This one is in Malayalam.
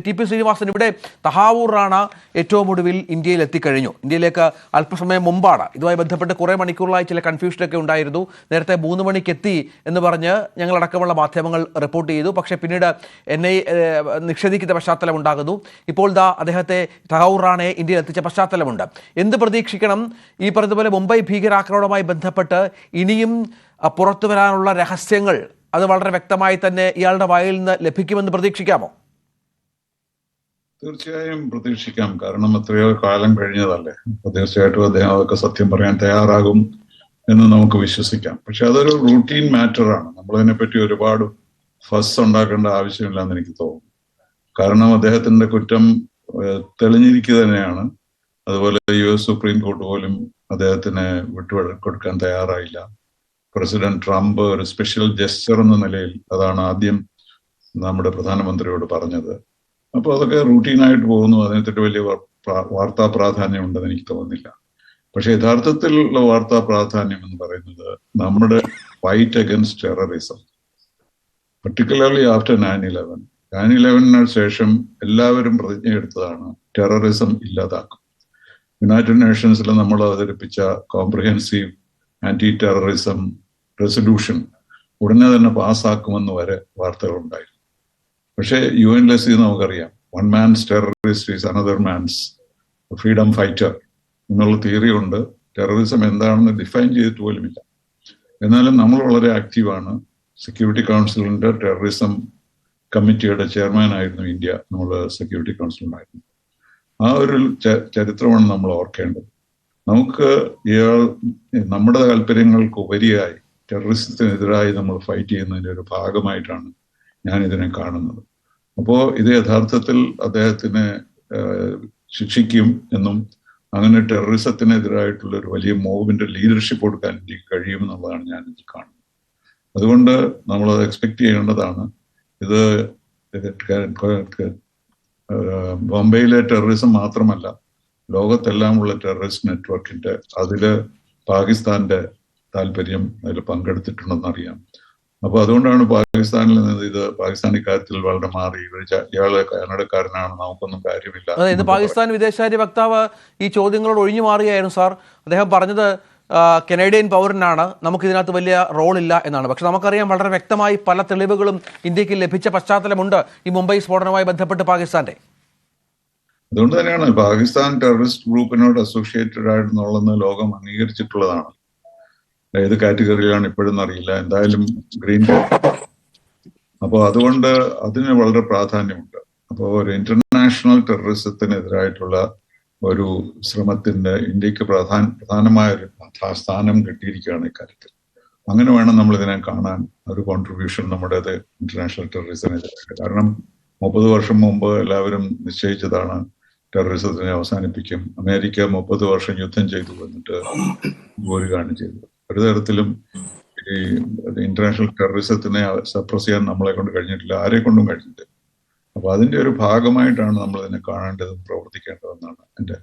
ടി.പി. ശ്രീനിവാസൻ, ഇവിടെ തഹാവൂർ റാണ ഏറ്റവും ഒടുവിൽ ഇന്ത്യയിൽ എത്തിക്കഴിഞ്ഞു. ഇന്ത്യയിലേക്ക് അല്പസമയം മുമ്പാണ്. ഇതുമായി ബന്ധപ്പെട്ട് കുറേ മണിക്കൂറിലായി ചില കൺഫ്യൂഷനൊക്കെ ഉണ്ടായിരുന്നു. നേരത്തെ 3 മണിക്ക് എത്തി എന്ന് പറഞ്ഞ് ഞങ്ങളടക്കമുള്ള മാധ്യമങ്ങൾ റിപ്പോർട്ട് ചെയ്തു. പക്ഷേ പിന്നീട് NIA നിഷേധിക്കുന്ന പശ്ചാത്തലം ഉണ്ടാകുന്നു. ഇപ്പോൾ അദ്ദേഹത്തെ തഹാവൂർ റാണയെ ഇന്ത്യയിൽ എത്തിച്ച പശ്ചാത്തലമുണ്ട്. എന്ത് പ്രതീക്ഷിക്കണം? ഈ പറഞ്ഞതുപോലെ മുംബൈ ഭീകരാക്രമണവുമായി ബന്ധപ്പെട്ട് ഇനിയും പുറത്തു വരാനുള്ള രഹസ്യങ്ങൾ അത് വളരെ വ്യക്തമായി തന്നെ ഇയാളുടെ വായിൽ നിന്ന് ലഭിക്കുമെന്ന് പ്രതീക്ഷിക്കാമോ? തീർച്ചയായും പ്രതീക്ഷിക്കാം. കാരണം എത്രയോ കാലം കഴിഞ്ഞതല്ലേ. അപ്പൊ തീർച്ചയായിട്ടും അദ്ദേഹം അതൊക്കെ സത്യം പറയാൻ തയ്യാറാകും എന്ന് നമുക്ക് വിശ്വസിക്കാം. പക്ഷെ അതൊരു റൂട്ടീൻ മാറ്ററാണ്. നമ്മളതിനെപ്പറ്റി ഒരുപാട് ഫസ് ഉണ്ടാക്കേണ്ട ആവശ്യമില്ല എന്ന് എനിക്ക് തോന്നുന്നു. കാരണം അദ്ദേഹത്തിന്റെ കുറ്റം തെളിഞ്ഞിരിക്കുക തന്നെയാണ്. അതുപോലെ US സുപ്രീം കോർട്ട് പോലും അദ്ദേഹത്തിന് വിട്ടുകൊടുക്കാൻ തയ്യാറായില്ല. പ്രസിഡന്റ് ട്രംപ് ഒരു സ്പെഷ്യൽ ജെസ്ചർ എന്ന നിലയിൽ അതാണ് ആദ്യം നമ്മുടെ പ്രധാനമന്ത്രിയോട് പറഞ്ഞത്. അപ്പോൾ അതൊക്കെ റൂട്ടീനായിട്ട് പോകുന്നു. അതിനെപ്പറ്റി വലിയ വാർത്താ പ്രാധാന്യം ഉണ്ടെന്ന് എനിക്ക് തോന്നുന്നില്ല. പക്ഷെ യഥാർത്ഥത്തിലുള്ള വാർത്താ പ്രാധാന്യം എന്ന് പറയുന്നത് നമ്മുടെ fight against terrorism, particularly after 9/11. 9/11 ശേഷം എല്ലാവരും പ്രതിജ്ഞയെടുത്തതാണ് ടെററിസം ഇല്ലാതാക്കും. യുണൈറ്റഡ് നേഷൻസിൽ നമ്മൾ അവതരിപ്പിച്ച കോംപ്രിഹെൻസീവ് ആന്റി ടെററിസം റെസൊല്യൂഷൻ ഉടനെ തന്നെ പാസ്സാക്കുമെന്ന് വരെ വാർത്തകളുണ്ടായിരുന്നു. പക്ഷേ UNLSC നമുക്കറിയാം, one man's terrorist is another man's freedom fighter എന്നുള്ള തിയറി ഉണ്ട്. ടെററിസം എന്താണെന്ന് ഡിഫൈൻ ചെയ്തിട്ട് പോലുമില്ല. എന്നാലും നമ്മൾ വളരെ ആക്റ്റീവാണ്. സെക്യൂരിറ്റി കൗൺസിലിന്റെ ടെററിസം കമ്മിറ്റിയുടെ ചെയർമാനായിരുന്നു ഇന്ത്യ. നമ്മൾ സെക്യൂരിറ്റി കൗൺസിലുണ്ടായിരുന്നു. ആ ഒരു ചരിത്രമാണ് നമ്മൾ ഓർക്കേണ്ടത്. നമുക്ക് നമ്മുടെ താല്പര്യങ്ങൾക്ക് ഉപരിയായി ടെററിസത്തിനെതിരായി നമ്മൾ ഫൈറ്റ് ചെയ്യുന്നതിൻ്റെ ഒരു ഭാഗമായിട്ടാണ് ഞാൻ ഇതിനെ കാണുന്നത്. അപ്പോൾ ഇത് യഥാർത്ഥത്തിൽ അദ്ദേഹത്തിനെ ശിക്ഷിക്കും എന്നും അങ്ങനെ ടെററിസത്തിനെതിരായിട്ടുള്ള ഒരു വലിയ മൂവിന്റെ ലീഡർഷിപ്പ് കൊടുക്കാൻ ഇന്ത്യക്ക് കഴിയുമെന്നുള്ളതാണ് ഞാൻ ഇതിൽ കാണുന്നത്. അതുകൊണ്ട് നമ്മളത് എക്സ്പെക്ട് ചെയ്യേണ്ടതാണ്. ഇത് ബോംബെയിലെ ടെററിസം മാത്രമല്ല, ലോകത്തെല്ലാമുള്ള ടെററിസ്റ്റ് നെറ്റ്വർക്കിന്റെ അതില് പാകിസ്ഥാന്റെ താല്പര്യം അതിൽ പങ്കെടുത്തിട്ടുണ്ടെന്ന് അറിയാം. അപ്പൊ അതുകൊണ്ടാണ് പാകിസ്ഥാനിൽ നിന്ന് ഇത് പാകിസ്ഥാൻ ഇക്കാര്യത്തിൽ വളരെ മാറി. ഇയാളെ കാനഡക്കാരനാണ്, നമുക്കൊന്നും കാര്യമില്ല. അതായത് പാകിസ്ഥാൻ വിദേശകാര്യ വക്താവ് ഈ ചോദ്യങ്ങളോട് ഒഴിഞ്ഞു മാറുകയായിരുന്നു സാർ. അദ്ദേഹം പറഞ്ഞത് കനേഡിയൻ പൗരനാണ്, നമുക്കിതിനകത്ത് വലിയ റോളില്ല എന്നാണ്. പക്ഷെ നമുക്കറിയാം വളരെ വ്യക്തമായി പല തെളിവുകളും ഇന്ത്യക്ക് ലഭിച്ച പശ്ചാത്തലമുണ്ട് ഈ മുംബൈ സ്ഫോടനവുമായി ബന്ധപ്പെട്ട് പാകിസ്ഥാന്റെ. അതുകൊണ്ട് തന്നെയാണ് പാകിസ്ഥാൻ ടെററിസ്റ്റ് ഗ്രൂപ്പിനോട് അസോസിയേറ്റഡ് ആയിരുന്നുള്ളതെന്ന് ലോകം അംഗീകരിച്ചിട്ടുള്ളതാണ്. ഏത് കാറ്റഗറിയിലാണ് ഇപ്പോഴെന്ന് അറിയില്ല, എന്തായാലും ഗ്രീൻ കാർഡ്. അപ്പോൾ അതുകൊണ്ട് അതിന് വളരെ പ്രാധാന്യമുണ്ട്. അപ്പോൾ ഒരു ഇന്റർനാഷണൽ ടെററിസത്തിനെതിരായിട്ടുള്ള ഒരു ശ്രമത്തിന്റെ ഇന്ത്യക്ക് പ്രധാനമായ ഒരു സ്ഥാനം കിട്ടിയിരിക്കുകയാണ് ഇക്കാര്യത്തിൽ. അങ്ങനെ വേണം നമ്മൾ ഇതിനെ കാണാൻ. ഒരു കോൺട്രിബ്യൂഷൻ നമ്മുടേത് ഇന്റർനാഷണൽ ടെററിസത്തിനെതിരെ. കാരണം 30 വർഷം മുമ്പ് എല്ലാവരും നിശ്ചയിച്ചതാണ് ടെററിസത്തിനെ അവസാനിപ്പിക്കും. അമേരിക്ക 30 വർഷം യുദ്ധം ചെയ്തു എന്നിട്ട് പോരുകയാണ് ചെയ്തത്. ഒരു തരത്തിലും ഈ ഇന്റർനാഷണൽ ടെററിസത്തിനെ സപ്രസ് ചെയ്യാൻ നമ്മളെ കൊണ്ട് കഴിഞ്ഞിട്ടില്ല, ആരെ കൊണ്ടും കഴിഞ്ഞിട്ടില്ല. അപ്പൊ അതിന്റെ ഒരു ഭാഗമായിട്ടാണ് നമ്മൾ ഇതിനെ കാണേണ്ടതും പ്രവർത്തിക്കേണ്ടതെന്നാണ് എൻ്റെ